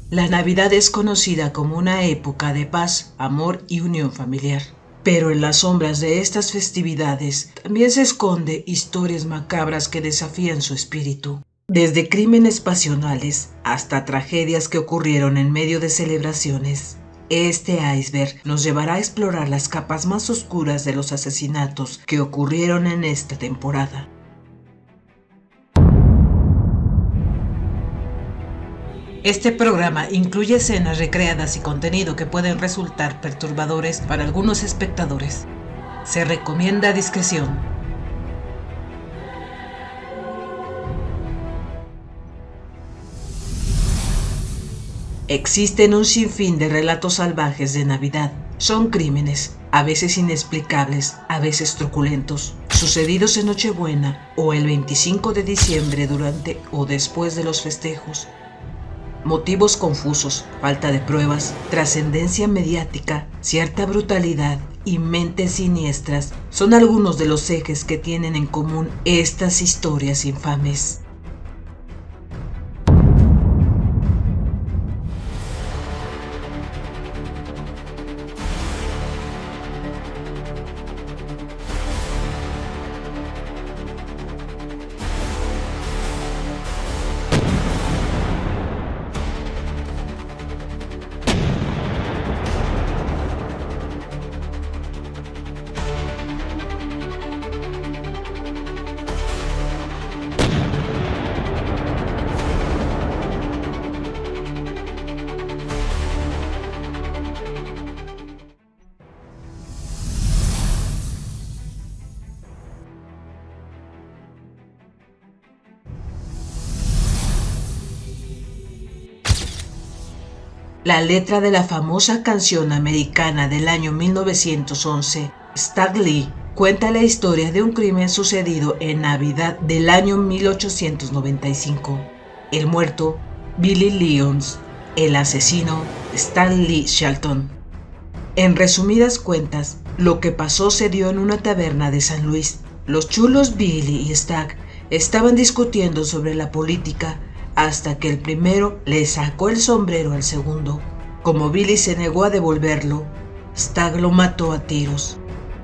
La Navidad es conocida como una época de paz, amor y unión familiar. Pero en las sombras de estas festividades también se esconde historias macabras que desafían su espíritu. Desde crímenes pasionales hasta tragedias que ocurrieron en medio de celebraciones. Este iceberg nos llevará a explorar las capas más oscuras de los asesinatos que ocurrieron en esta temporada. Este programa incluye escenas recreadas y contenido que pueden resultar perturbadores para algunos espectadores. Se recomienda discreción. Existen un sinfín de relatos salvajes de Navidad. Son crímenes, a veces inexplicables, a veces truculentos, sucedidos en Nochebuena o el 25 de diciembre durante o después de los festejos. Motivos confusos, falta de pruebas, trascendencia mediática, cierta brutalidad y mentes siniestras son algunos de los ejes que tienen en común estas historias infames. La letra de la famosa canción americana del año 1911, Stag Lee, cuenta la historia de un crimen sucedido en Navidad del año 1895. El muerto, Billy Lyons; el asesino, Stanley Shelton. En resumidas cuentas, lo que pasó se dio en una taberna de San Luis. Los chulos Billy y Stag estaban discutiendo sobre la política hasta que el primero le sacó el sombrero al segundo. Como Billy se negó a devolverlo, Stag lo mató a tiros.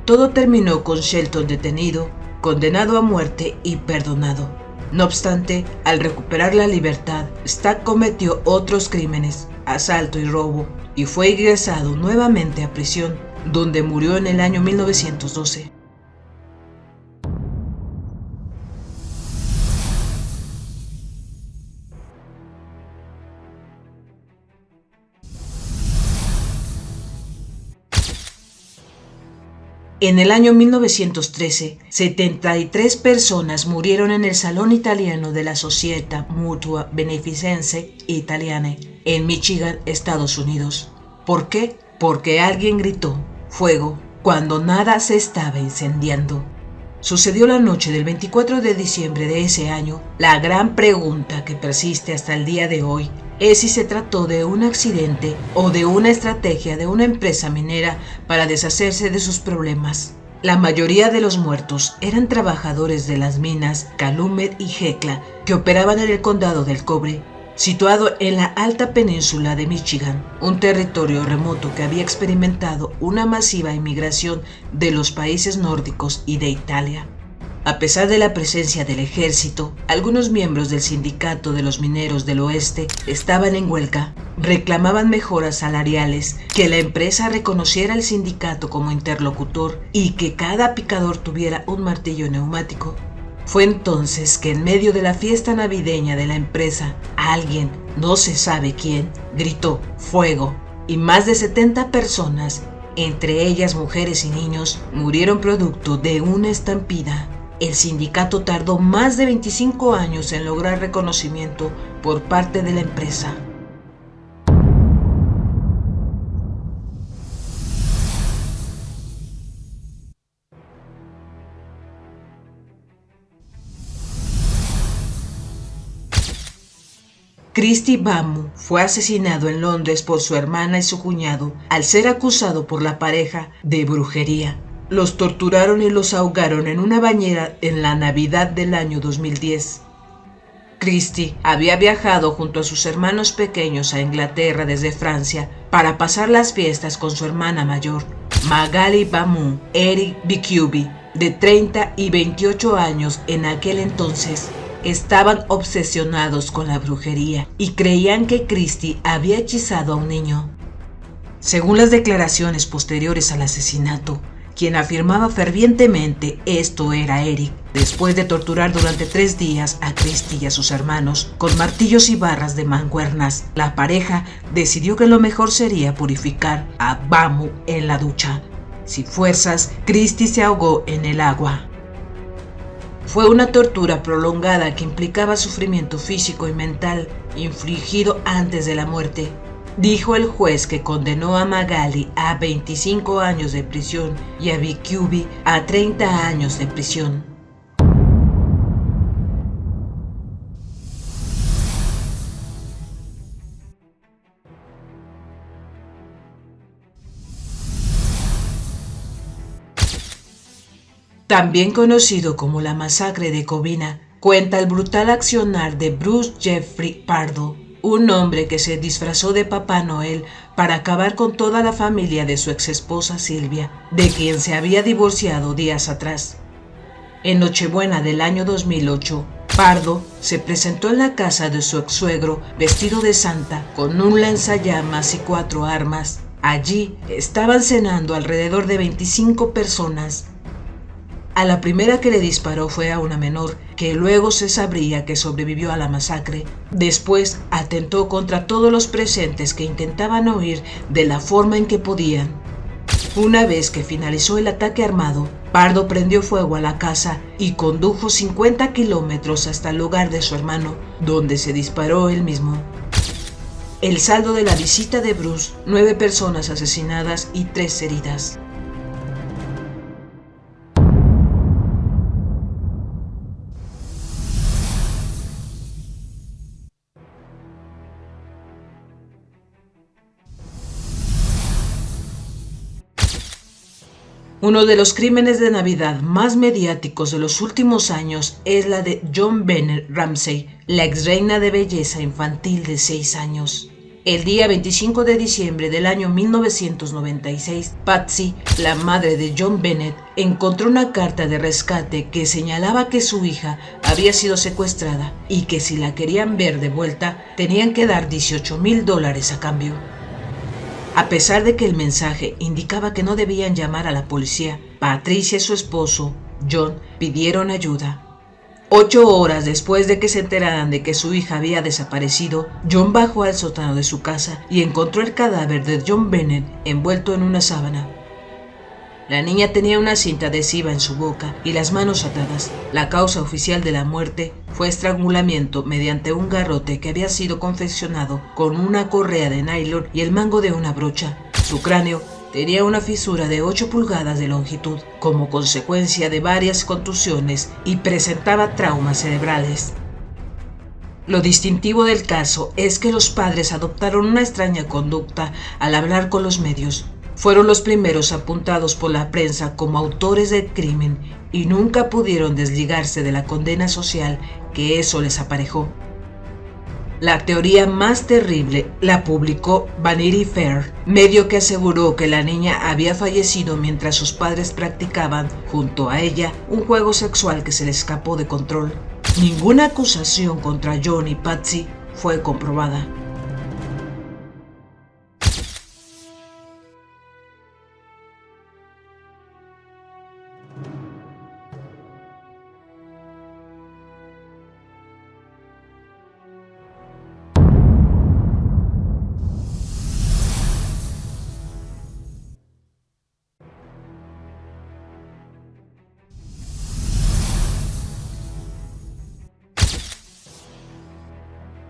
Todo terminó con Shelton detenido, condenado a muerte y perdonado. No obstante, al recuperar la libertad, Stag cometió otros crímenes, asalto y robo, y fue ingresado nuevamente a prisión, donde murió en el año 1912. En el año 1913, 73 personas murieron en el Salón Italiano de la Società Mutua Beneficenze Italiane, en Michigan, Estados Unidos. ¿Por qué? Porque alguien gritó "fuego" cuando nada se estaba incendiando. Sucedió la noche del 24 de diciembre de ese año. La gran pregunta que persiste hasta el día de hoy es si se trató de un accidente o de una estrategia de una empresa minera para deshacerse de sus problemas. La mayoría de los muertos eran trabajadores de las minas Calumet y Hecla, que operaban en el condado del Cobre, situado en la alta península de Michigan, un territorio remoto que había experimentado una masiva inmigración de los países nórdicos y de Italia. A pesar de la presencia del ejército, algunos miembros del sindicato de los mineros del oeste estaban en huelga. Reclamaban mejoras salariales, que la empresa reconociera al sindicato como interlocutor y que cada picador tuviera un martillo neumático. Fue entonces que en medio de la fiesta navideña de la empresa, alguien, no se sabe quién, gritó "fuego", y más de 70 personas, entre ellas mujeres y niños, murieron producto de una estampida. El sindicato tardó más de 25 años en lograr reconocimiento por parte de la empresa. Christy Bamu fue asesinado en Londres por su hermana y su cuñado al ser acusado por la pareja de brujería. Los torturaron y los ahogaron en una bañera en la Navidad del año 2010. Christie había viajado junto a sus hermanos pequeños a Inglaterra desde Francia para pasar las fiestas con su hermana mayor, Magali Bamu. Eric Bikubi, de 30 y 28 años en aquel entonces, estaban obsesionados con la brujería y creían que Christie había hechizado a un niño. Según las declaraciones posteriores al asesinato, quien afirmaba fervientemente esto era Eric. Después de torturar durante 3 días a Christie y a sus hermanos con martillos y barras de mancuernas, la pareja decidió que lo mejor sería purificar a Bamu en la ducha. Sin fuerzas, Christie se ahogó en el agua. Fue una tortura prolongada que implicaba sufrimiento físico y mental infligido antes de la muerte, dijo el juez, que condenó a Magali a 25 años de prisión y a Bikubi a 30 años de prisión. También conocido como la masacre de Covina, cuenta el brutal accionar de Bruce Jeffrey Pardo, un hombre que se disfrazó de Papá Noel para acabar con toda la familia de su exesposa Silvia, de quien se había divorciado días atrás. En Nochebuena del año 2008, Pardo se presentó en la casa de su ex-suegro vestido de santa con un lanzallamas y 4 armas. Allí estaban cenando alrededor de 25 personas. A la primera que le disparó fue a una menor, que luego se sabría que sobrevivió a la masacre. Después atentó contra todos los presentes que intentaban huir de la forma en que podían. Una vez que finalizó el ataque armado, Pardo prendió fuego a la casa y condujo 50 kilómetros hasta el lugar de su hermano, donde se disparó él mismo. El saldo de la visita de Bruce: 9 personas asesinadas y 3 heridas. Uno de los crímenes de Navidad más mediáticos de los últimos años es la de JonBenét Ramsey, la ex reina de belleza infantil de 6 años. El día 25 de diciembre del año 1996, Patsy, la madre de JonBenét, encontró una carta de rescate que señalaba que su hija había sido secuestrada y que si la querían ver de vuelta tenían que dar $18,000 a cambio. A pesar de que el mensaje indicaba que no debían llamar a la policía, Patricia y su esposo, John, pidieron ayuda. 8 horas después de que se enteraran de que su hija había desaparecido, John bajó al sótano de su casa y encontró el cadáver de JonBenét envuelto en una sábana. La niña tenía una cinta adhesiva en su boca y las manos atadas. La causa oficial de la muerte fue estrangulamiento mediante un garrote que había sido confeccionado con una correa de nylon y el mango de una brocha. Su cráneo tenía una fisura de 8 pulgadas de longitud como consecuencia de varias contusiones y presentaba traumas cerebrales. Lo distintivo del caso es que los padres adoptaron una extraña conducta al hablar con los medios. Fueron los primeros apuntados por la prensa como autores del crimen y nunca pudieron desligarse de la condena social que eso les aparejó. La teoría más terrible la publicó Vanity Fair, medio que aseguró que la niña había fallecido mientras sus padres practicaban junto a ella un juego sexual que se le escapó de control. Ninguna acusación contra John y Patsy fue comprobada.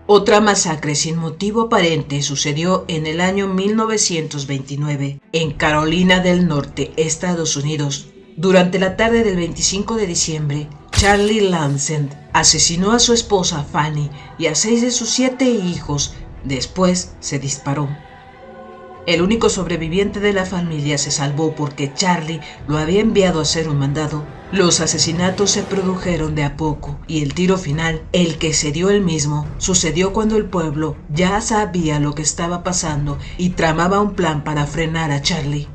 Otra masacre sin motivo aparente sucedió en el año 1929 en Carolina del Norte, Estados Unidos. Durante la tarde del 25 de diciembre, Charlie Lansend asesinó a su esposa Fanny y a 6 de sus 7 hijos. Después se disparó. El único sobreviviente de la familia se salvó porque Charlie lo había enviado a hacer un mandado. Los asesinatos se produjeron de a poco y el tiro final, el que se dio él mismo, sucedió cuando el pueblo ya sabía lo que estaba pasando y tramaba un plan para frenar a Charlie.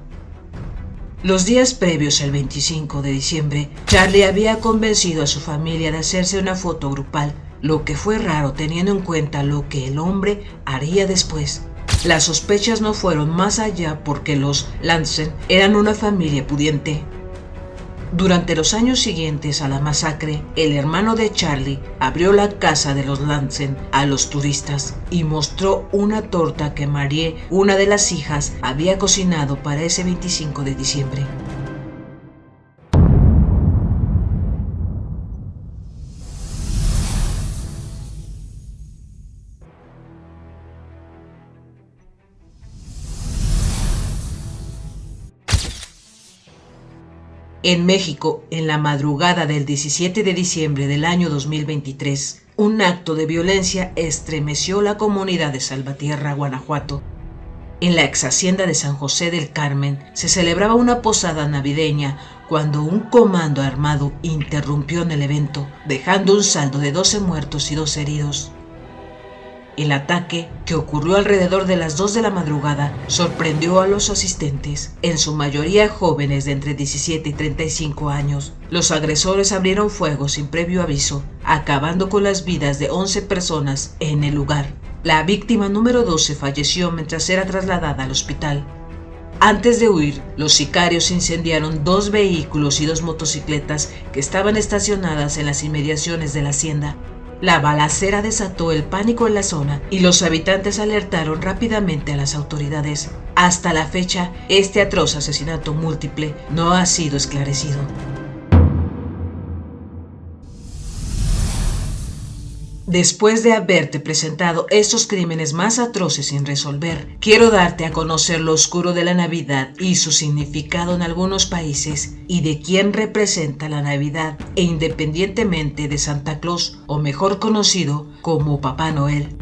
Los días previos al 25 de diciembre, Charlie había convencido a su familia de hacerse una foto grupal, lo que fue raro teniendo en cuenta lo que el hombre haría después. Las sospechas no fueron más allá porque los Lansen eran una familia pudiente. Durante los años siguientes a la masacre, el hermano de Charlie abrió la casa de los Lansen a los turistas y mostró una torta que Marie, una de las hijas, había cocinado para ese 25 de diciembre. En México, en la madrugada del 17 de diciembre del año 2023, un acto de violencia estremeció la comunidad de Salvatierra, Guanajuato. En la ex hacienda de San José del Carmen se celebraba una posada navideña cuando un comando armado interrumpió en el evento, dejando un saldo de 12 muertos y 2 heridos. El ataque, que ocurrió alrededor de las 2 de la madrugada, sorprendió a los asistentes, en su mayoría jóvenes de entre 17 y 35 años. Los agresores abrieron fuego sin previo aviso, acabando con las vidas de 11 personas en el lugar. La víctima número 12 falleció mientras era trasladada al hospital. Antes de huir, los sicarios incendiaron 2 vehículos y 2 motocicletas que estaban estacionadas en las inmediaciones de la hacienda. La balacera desató el pánico en la zona y los habitantes alertaron rápidamente a las autoridades. Hasta la fecha, este atroz asesinato múltiple no ha sido esclarecido. Después de haberte presentado estos crímenes más atroces sin resolver, quiero darte a conocer lo oscuro de la Navidad y su significado en algunos países y de quién representa la Navidad e independientemente de Santa Claus, o mejor conocido como Papá Noel.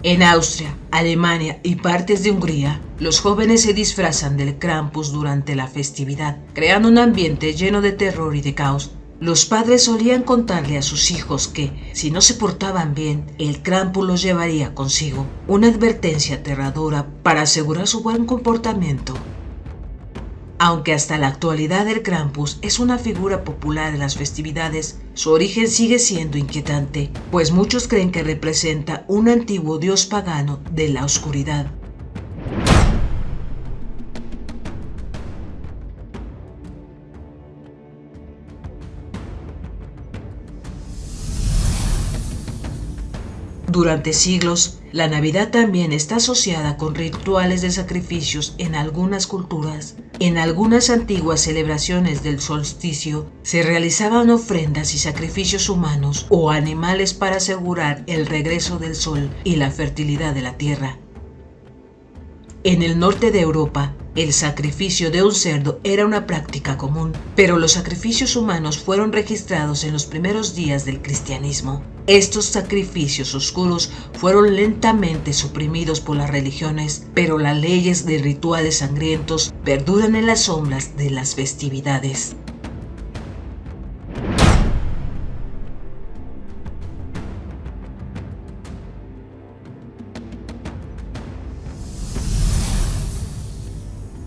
En Austria, Alemania y partes de Hungría, los jóvenes se disfrazan del Krampus durante la festividad, creando un ambiente lleno de terror y de caos. Los padres solían contarle a sus hijos que, si no se portaban bien, el Krampus los llevaría consigo, una advertencia aterradora para asegurar su buen comportamiento. Aunque hasta la actualidad el Krampus es una figura popular en las festividades, su origen sigue siendo inquietante, pues muchos creen que representa un antiguo dios pagano de la oscuridad. Durante siglos, la Navidad también está asociada con rituales de sacrificios en algunas culturas. En algunas antiguas celebraciones del solsticio se realizaban ofrendas y sacrificios humanos o animales para asegurar el regreso del sol y la fertilidad de la tierra. En el norte de Europa, el sacrificio de un cerdo era una práctica común, pero los sacrificios humanos fueron registrados en los primeros días del cristianismo. Estos sacrificios oscuros fueron lentamente suprimidos por las religiones, pero las leyes de rituales sangrientos perduran en las sombras de las festividades.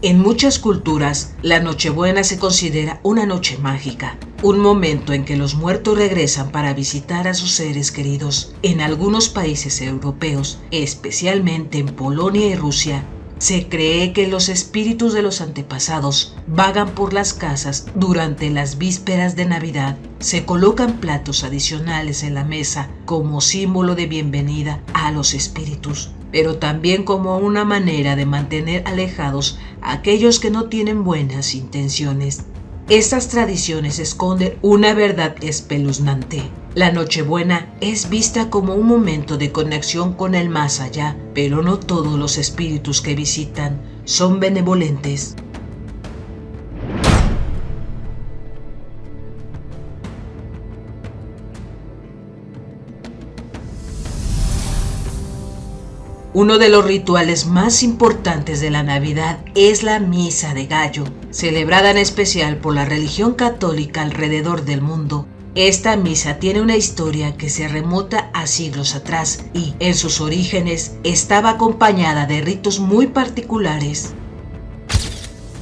En muchas culturas, la Nochebuena se considera una noche mágica, un momento en que los muertos regresan para visitar a sus seres queridos. En algunos países europeos, especialmente en Polonia y Rusia, se cree que los espíritus de los antepasados vagan por las casas durante las vísperas de Navidad. Se colocan platos adicionales en la mesa como símbolo de bienvenida a los espíritus, pero también como una manera de mantener alejados a aquellos que no tienen buenas intenciones. Estas tradiciones esconden una verdad espeluznante. La Nochebuena es vista como un momento de conexión con el más allá, pero no todos los espíritus que visitan son benevolentes. Uno de los rituales más importantes de la Navidad es la Misa de Gallo, celebrada en especial por la religión católica alrededor del mundo. Esta misa tiene una historia que se remonta a siglos atrás y, en sus orígenes, estaba acompañada de ritos muy particulares.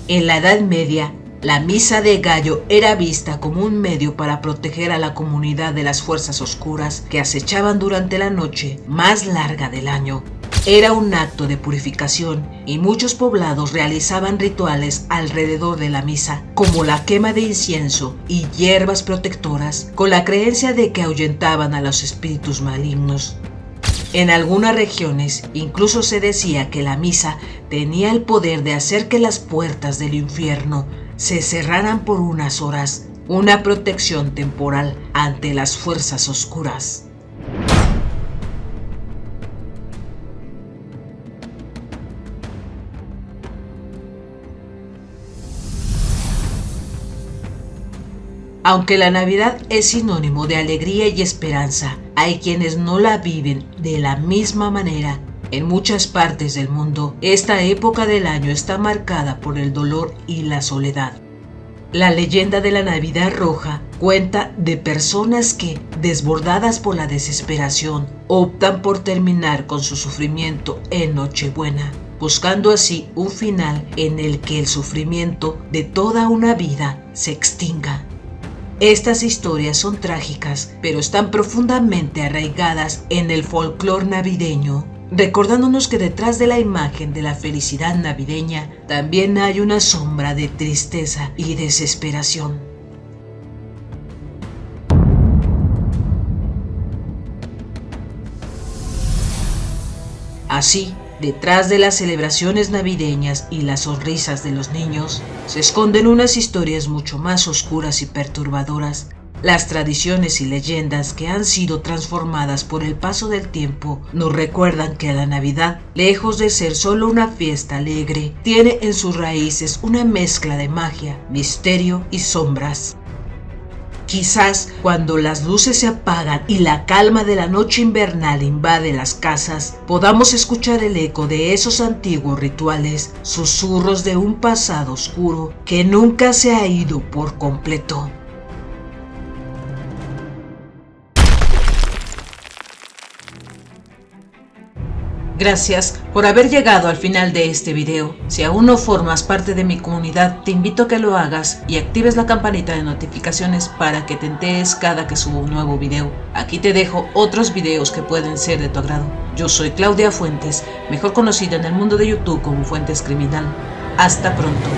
En la Edad Media, la Misa de Gallo era vista como un medio para proteger a la comunidad de las fuerzas oscuras que acechaban durante la noche más larga del año. Era un acto de purificación y muchos poblados realizaban rituales alrededor de la misa, como la quema de incienso y hierbas protectoras, con la creencia de que ahuyentaban a los espíritus malignos. En algunas regiones incluso se decía que la misa tenía el poder de hacer que las puertas del infierno se cerraran por unas horas, una protección temporal ante las fuerzas oscuras. Aunque la Navidad es sinónimo de alegría y esperanza, hay quienes no la viven de la misma manera. En muchas partes del mundo, esta época del año está marcada por el dolor y la soledad. La leyenda de la Navidad Roja cuenta de personas que, desbordadas por la desesperación, optan por terminar con su sufrimiento en Nochebuena, buscando así un final en el que el sufrimiento de toda una vida se extinga. Estas historias son trágicas, pero están profundamente arraigadas en el folclore navideño, recordándonos que detrás de la imagen de la felicidad navideña también hay una sombra de tristeza y desesperación. Así, detrás de las celebraciones navideñas y las sonrisas de los niños, se esconden unas historias mucho más oscuras y perturbadoras. Las tradiciones y leyendas que han sido transformadas por el paso del tiempo nos recuerdan que la Navidad, lejos de ser solo una fiesta alegre, tiene en sus raíces una mezcla de magia, misterio y sombras. Quizás cuando las luces se apagan y la calma de la noche invernal invade las casas, podamos escuchar el eco de esos antiguos rituales, susurros de un pasado oscuro que nunca se ha ido por completo. Gracias por haber llegado al final de este video. Si aún no formas parte de mi comunidad, te invito a que lo hagas y actives la campanita de notificaciones para que te enteres cada que subo un nuevo video. Aquí te dejo otros videos que pueden ser de tu agrado. Yo soy Claudia Fuentes, mejor conocida en el mundo de YouTube como Fuentes Criminal. Hasta pronto.